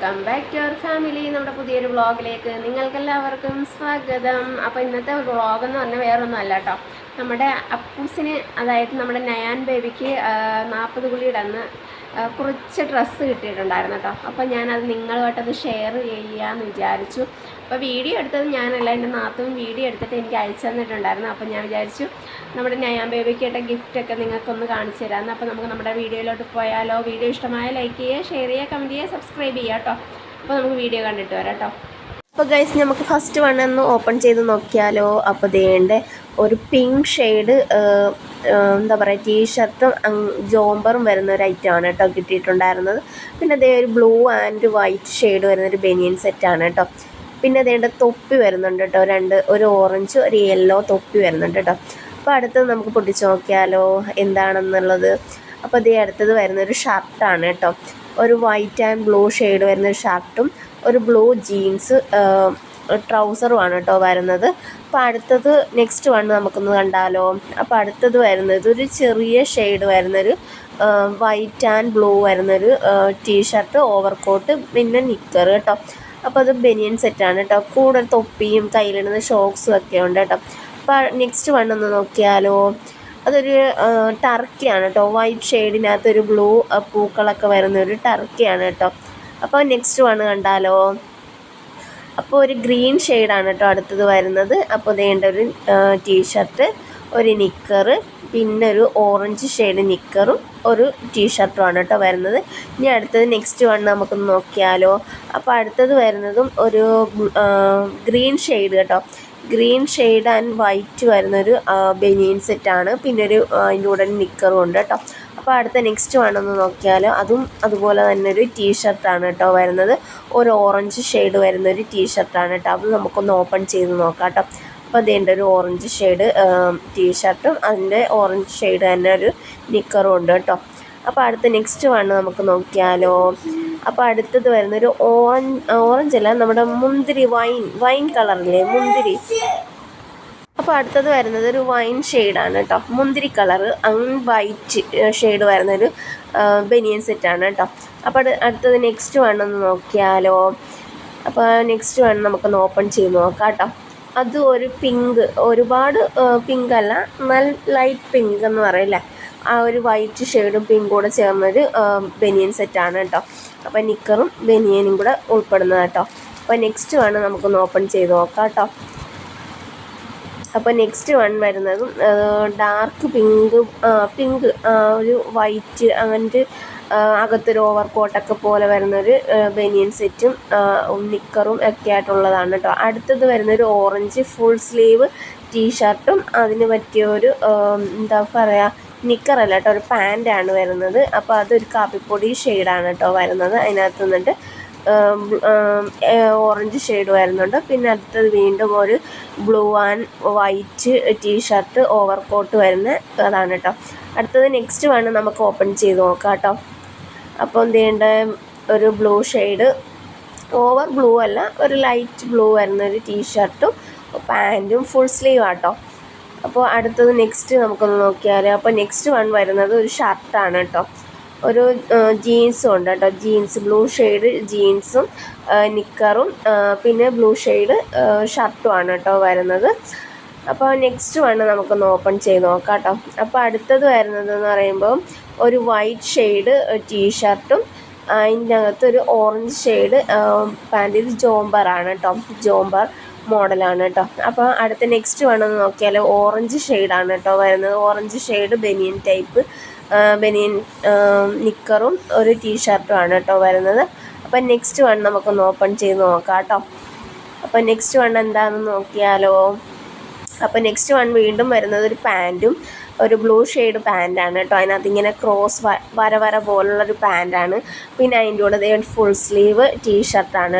Welcome back to our family. നമ്മുടെ പുതിയൊരു വ്ളോഗിലേക്ക് നിങ്ങൾക്കെല്ലാവർക്കും സ്വാഗതം. അപ്പോൾ ഇന്നത്തെ വ്ളോഗ് എന്ന് പറഞ്ഞാൽ വേറൊന്നും അല്ല കേട്ടോ, നമ്മുടെ അപ്പൂസിന്, അതായത് നമ്മുടെ നയാൻ ബേബിക്ക് 40 കുളിയുടെ അന്ന് കുറച്ച് ഡ്രസ്സ് കിട്ടിയിട്ടുണ്ടായിരുന്നു കേട്ടോ. അപ്പോൾ ഞാനത് നിങ്ങളുമായിട്ടത് ഷെയർ ചെയ്യാമെന്ന് വിചാരിച്ചു. അപ്പോൾ വീഡിയോ എടുത്തത് ഞാനല്ല, എൻ്റെ നാത്തും വീഡിയോ എടുത്തിട്ട് എനിക്ക് അയച്ചു തന്നിട്ടുണ്ടായിരുന്നു. അപ്പോൾ ഞാൻ വിചാരിച്ചു നമ്മുടെ നയാൻ ബേബിക്കിട്ട ഗിഫ്റ്റൊക്കെ നിങ്ങൾക്കൊന്ന് കാണിച്ചു തരാമെന്ന്. അപ്പോൾ നമുക്ക് നമ്മുടെ വീഡിയോയിലോട്ട് പോയാലോ. വീഡിയോ ഇഷ്ടമായ ലൈക്ക് ചെയ്യുക, ഷെയർ ചെയ്യുക, കമൻറ്റ് ചെയ്യുക, സബ്സ്ക്രൈബ് ചെയ്യുക കേട്ടോ. അപ്പോൾ നമുക്ക് വീഡിയോ കണ്ടിട്ട് വരാം കേട്ടോ. അപ്പോൾ ഗൈസ്, നമുക്ക് ഫസ്റ്റ് വണ്ണൊന്ന് ഓപ്പൺ ചെയ്ത് നോക്കിയാലോ. അപ്പോൾ ദേണ്ട ഒരു പിങ്ക് ഷെയ്ഡ് എന്താ പറയുക, ടീഷർട്ടും ജോമ്പറും വരുന്ന ഒരു ഐറ്റമാണ് കേട്ടോ കിട്ടിയിട്ടുണ്ടായിരുന്നത്. പിന്നെ അതേ ഒരു ബ്ലൂ ആൻഡ് വൈറ്റ് ഷെയ്ഡ് വരുന്നൊരു ബനിയൻ സെറ്റാണ് കേട്ടോ. പിന്നെ അതേണ്ട തൊപ്പി വരുന്നുണ്ട് കേട്ടോ, ഒരു ഓറഞ്ച് ഒരു യെല്ലോ തൊപ്പി വരുന്നുണ്ട് കേട്ടോ. അപ്പോൾ അടുത്തത് നമുക്ക് പൊട്ടിച്ച് നോക്കിയാലോ എന്താണെന്നുള്ളത്. അപ്പോൾ അതേ അടുത്തത് വരുന്നൊരു ഷർട്ടാണ് കേട്ടോ, ഒരു വൈറ്റ് ആൻഡ് ബ്ലൂ ഷെയ്ഡ് വരുന്നൊരു ഷർട്ടും ഒരു ബ്ലൂ ജീൻസ് ട്രൗസറുമാണ് കേട്ടോ വരുന്നത്. അപ്പോൾ അടുത്തത് നെക്സ്റ്റ് വൺ നമുക്കൊന്ന് കണ്ടാലോ. അപ്പോൾ അടുത്തത് വരുന്നത് ഒരു ചെറിയ ഷെയ്ഡ് വരുന്നൊരു വൈറ്റ് ആൻഡ് ബ്ലൂ വരുന്നൊരു ടീഷർട്ട്, ഓവർകോട്ട്, പിന്നെ നിക്കർ കേട്ടോ. അപ്പോൾ അത് ബനിയൻ സെറ്റാണ് കേട്ടോ. കൂടെ തൊപ്പിയും കയ്യിലിടുന്ന ഷോക്സും ഒക്കെ ഉണ്ട് കേട്ടോ. അപ്പോൾ നെക്സ്റ്റ് വൺ ഒന്ന് നോക്കിയാലോ. അതൊരു ടർക്കിയാണ് കേട്ടോ, വൈറ്റ് ഷെയ്ഡിനകത്തൊരു ബ്ലൂ പൂക്കളൊക്കെ വരുന്നൊരു ടർക്കിയാണ് കേട്ടോ. അപ്പോൾ നെക്സ്റ്റ് വൺ കണ്ടാലോ. അപ്പോൾ ഒരു ഗ്രീൻ ഷെയ്ഡാണ് കേട്ടോ അടുത്തത് വരുന്നത്. അപ്പോൾ വേണ്ട ഒരു ടീഷർട്ട്, ഒരു നിക്കറ്, പിന്നെ ഒരു ഓറഞ്ച് ഷെയ്ഡ് നിക്കറും ഒരു ടീഷർട്ടുമാണ് കേട്ടോ വരുന്നത്. ഇനി അടുത്തത് നെക്സ്റ്റ് വൺ നമുക്കൊന്ന് നോക്കിയാലോ. അപ്പോൾ അടുത്തത് വരുന്നതും ഒരു ഗ്രീൻ ഷെയ്ഡ് കേട്ടോ, ഗ്രീൻ ഷെയ്ഡ് ആൻഡ് വൈറ്റ് വരുന്നൊരു ബനിയൻ സെറ്റാണ്. പിന്നെ ഒരു അതിൻ്റെ കൂടെ നിക്കറും ഉണ്ട് കേട്ടോ. അപ്പോൾ അടുത്ത നെക്സ്റ്റ് വേണമെന്ന് നോക്കിയാലോ. അതും അതുപോലെ തന്നെ ഒരു ടീഷർട്ടാണ് കേട്ടോ വരുന്നത്, ഒരു ഓറഞ്ച് ഷെയ്ഡ് വരുന്നൊരു ടീഷർട്ടാണ് കേട്ടോ. അത് നമുക്കൊന്ന് ഓപ്പൺ ചെയ്ത് നോക്കാം കേട്ടോ. അപ്പോൾ അതിൻ്റെ ഒരു ഓറഞ്ച് ഷെയ്ഡ് ടീഷർട്ടും അതിൻ്റെ ഓറഞ്ച് ഷെയ്ഡ് തന്നെ ഒരു നിക്കറും ഉണ്ട് കേട്ടോ. അപ്പോൾ അടുത്ത നെക്സ്റ്റ് വൺ നമുക്ക് നോക്കിയാലോ. അപ്പോൾ അടുത്തത് വരുന്നൊരു ഓറഞ്ച് അല്ല, നമ്മുടെ മുന്തിരി, വൈൻ കളറില്ലേ മുന്തിരി. അപ്പോൾ അടുത്തത് വരുന്നത് ഒരു വൈൻ ഷെയ്ഡാണ് കേട്ടോ, മുന്തിരി കളറ് വൈറ്റ് ഷെയ്ഡ് വരുന്നൊരു ബനിയൻ സെറ്റാണ് കേട്ടോ. അപ്പോൾ അടുത്തത് നെക്സ്റ്റ് വേണമെന്ന് നോക്കിയാലോ. അപ്പോൾ നെക്സ്റ്റ് വേണം നമുക്കൊന്ന് ഓപ്പൺ ചെയ്ത് നോക്കാം കേട്ടോ. അത് ഒരു പിങ്ക്, ഒരുപാട് പിങ്ക് അല്ല, നല്ല ലൈറ്റ് പിങ്ക് എന്ന് പറയില്ല, ആ ഒരു വൈറ്റ് ഷെയ്ഡും പിങ്കും കൂടെ ചേർന്നൊരു ബനിയൻ സെറ്റാണ് കേട്ടോ. അപ്പോൾ നിക്കറും ബനിയനും കൂടെ ഉൾപ്പെടുന്നത് കേട്ടോ. അപ്പോൾ നെക്സ്റ്റ് വൺ നമുക്കൊന്ന് ഓപ്പൺ ചെയ്ത് നോക്കാം കേട്ടോ. അപ്പോൾ നെക്സ്റ്റ് വൺ വരുന്നതും ഡാർക്ക് പിങ്ക് ഒരു വൈറ്റ് അങ്ങനത്തെ അകത്തൊരു ഓവർ കോട്ടൊക്കെ പോലെ വരുന്നൊരു ബനിയൻ സെറ്റും നിക്കറും ഒക്കെ ആയിട്ടുള്ളതാണ് കേട്ടോ. അടുത്തത് വരുന്നൊരു ഓറഞ്ച് ഫുൾ സ്ലീവ് ടീഷർട്ടും അതിന് പറ്റിയ ഒരു എന്താ പറയുക, നിക്കറല്ല കേട്ടോ, ഒരു പാൻറ്റാണ് വരുന്നത്. അപ്പോൾ അതൊരു കാപ്പിപ്പൊടി ഷെയ്ഡാണ് കേട്ടോ വരുന്നത്. അതിനകത്ത് നിന്നിട്ട് ഓറഞ്ച് ഷെയ്ഡ് വരുന്നുണ്ട്. പിന്നെ അടുത്തത് വീണ്ടും ഒരു blue and white T-shirt, overcoat വരുന്ന അതാണ് കേട്ടോ. അടുത്തത് നെക്സ്റ്റ് വേണം നമുക്ക് ഓപ്പൺ ചെയ്ത് നോക്കാം കേട്ടോ. അപ്പോൾ എന്ത് ഒരു ബ്ലൂ ഷെയ്ഡ്, ഓവർ ബ്ലൂ അല്ല, ഒരു ലൈറ്റ് ബ്ലൂ വരുന്നൊരു ടീഷർട്ടും പാൻറ്റും ഫുൾ സ്ലീവ് ആട്ടോ. അപ്പോൾ അടുത്തത് നെക്സ്റ്റ് നമുക്കൊന്ന് നോക്കിയാൽ. അപ്പോൾ നെക്സ്റ്റ് വൺ വരുന്നത് ഒരു ഷർട്ടാണ് കേട്ടോ, ഒരു ജീൻസും ഉണ്ട് കേട്ടോ, ജീൻസ് ബ്ലൂ ഷെയ്ഡ് ജീൻസും നിക്കറും പിന്നെ ബ്ലൂ ഷെയ്ഡ് ഷർട്ടുമാണ് കേട്ടോ വരുന്നത്. അപ്പോൾ നെക്സ്റ്റ് വൺ നമുക്കൊന്ന് ഓപ്പൺ ചെയ്ത് നോക്കാം കേട്ടോ. അപ്പോൾ അടുത്തത് വരുന്നതെന്ന് പറയുമ്പോൾ ഒരു വൈറ്റ് ഷെയ്ഡ് ടീഷർട്ടും അതിൻ്റെ അകത്ത് ഒരു ഓറഞ്ച് ഷെയ്ഡ് പാൻറ്റ്. ഇത് ജോമ്പറാണ് കേട്ടോ, ജോമ്പർ മോഡലാണ് കേട്ടോ. അപ്പോൾ അടുത്ത നെക്സ്റ്റ് വേണമെന്ന് നോക്കിയാൽ ഓറഞ്ച് ഷെയ്ഡാണ് കേട്ടോ വരുന്നത്, ഓറഞ്ച് ഷെയ്ഡ് ബനിയൻ ടൈപ്പ് ബനിയൻ നിക്കറും ഒരു ടീഷർട്ടുമാണ് കേട്ടോ വരുന്നത്. അപ്പം നെക്സ്റ്റ് വൺ നമുക്കൊന്ന് ഓപ്പൺ ചെയ്ത് നോക്കാം കേട്ടോ. അപ്പം നെക്സ്റ്റ് വൺ എന്താണെന്ന് നോക്കിയാലോ. അപ്പോൾ നെക്സ്റ്റ് വൺ വീണ്ടും വരുന്നത് ഒരു പാൻറ്റും, ഒരു ബ്ലൂ ഷെയ്ഡ് പാൻറ്റാണ് കേട്ടോ. അതിനകത്ത് ഇങ്ങനെ ക്രോസ് വര പോലുള്ളൊരു പാൻറ്റാണ്. പിന്നെ അതിൻ്റെ കൂടെ ഫുൾ സ്ലീവ് ടീഷർട്ടാണ്.